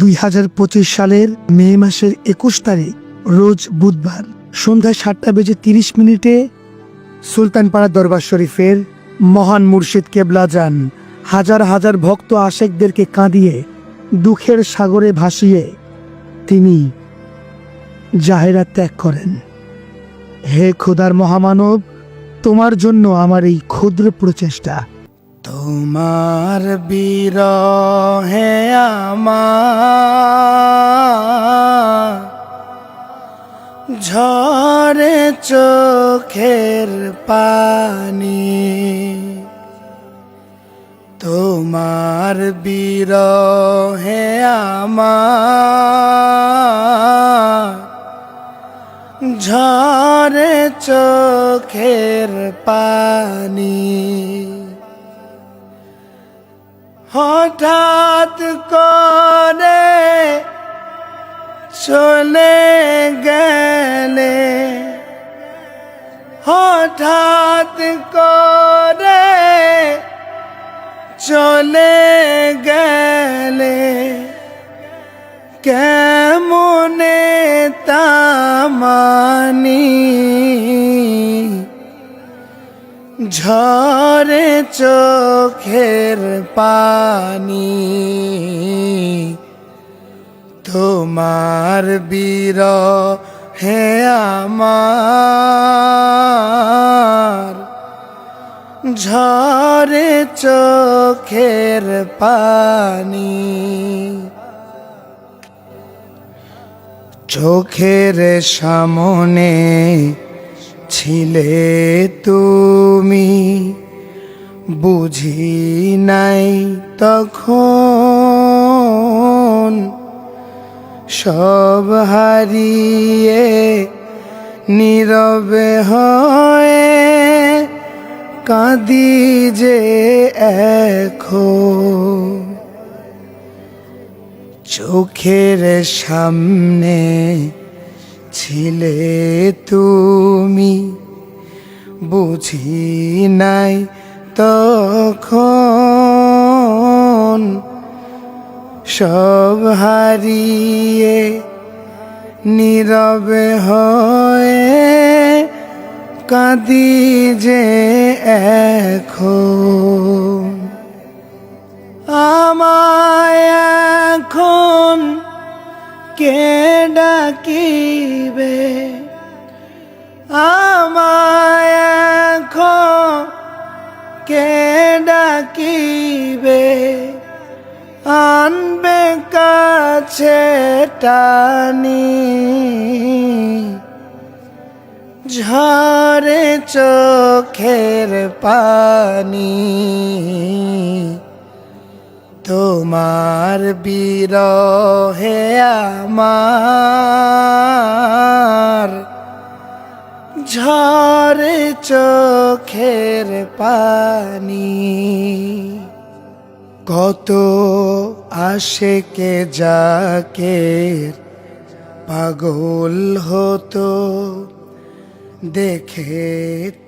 2025 সালের মে মাসের 21 তারিখ রোজ বুধবার সন্ধ্যা 7:30 সুলতানপাড়া দরবার শরীফের মহান মুর্শিদ কেবলা যান হাজার হাজার ভক্ত আশেকদেরকে কাঁদিয়ে দুঃখের সাগরে ভাসিয়ে তিনি জাহেরা ত্যাগ করেন। হে খোদার মহামানব, তোমার জন্য আমার এই ক্ষুদ্র প্রচেষ্টা। তোমার বিরহে আমার ঝরে চোখের পানি, তোমার বিরহে আমার ঝরে চোখের পানি। হঠাৎ করে চলে গেলে, হঠাৎ করে চলে গেলে, কেমনে তামানি ঝরে চোখের পানি। তোমার বিরহে আমার ঝরে চোখের পানি। চোখের সামনে ছিলে তুমি, বুঝি নাই তখন সব হারিয়ে নীরবে হয়ে কাঁদি যে এখন। চোখের সামনে ছিলে তুমি, বুঝি নাই তখন সব হারিয়ে নীরবে হয়ে কাঁদি যে এখন। আমায় এখন কে ডাকিবে, আমায় এখন কে ডাকিবে, আনবে কাছে টানি ঝরে চোখের পানি। তোমার বিরহে আমার ঝরে চোখের পানি। কত আশেকে জাকের পাগল হতো দেখে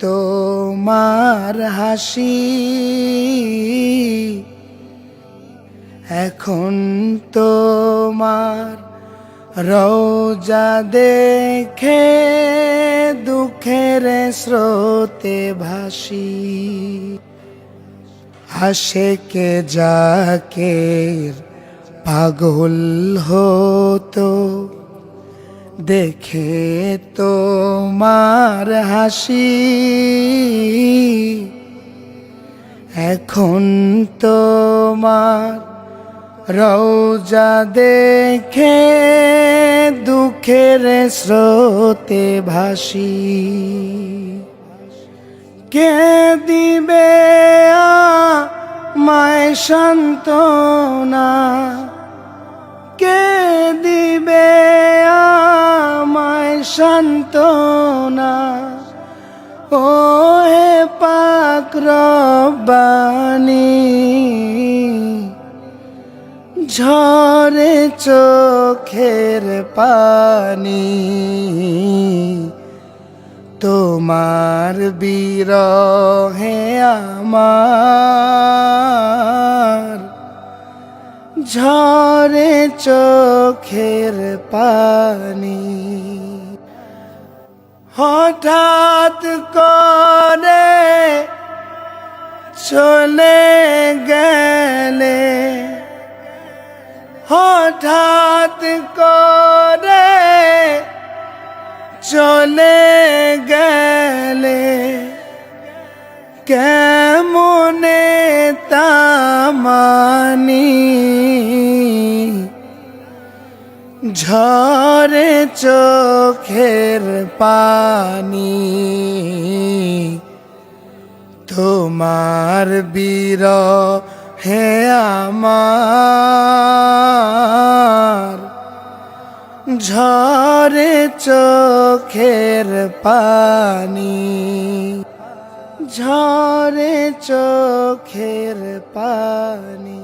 তোমার হাসি। এখন তোমার রওজা দেখে দুঃখের স্রোতে ভাসি। আশেকে জাকের পাগল হতো দেখে তোমার হাসি। এখন তোমার রওজা দেখে দুঃখের স্রোতে ভাসি। কে দিবে আমায় সান্ত্বনা, কে দিবে আমায় সান্ত্বনা, ও হে পাক রব্বানি ঝরে চোখের পানি। তোমার বিরহে আমার ঝরে চোখের পানি হঠাৎ করে চলে গেলে হঠাৎ করে চলে গেলে কেমনে তামানি ঝরে চোখের পানি তোমার বিরহে আমার ঝরে চোখের পানি ঝরে চোখের পানি।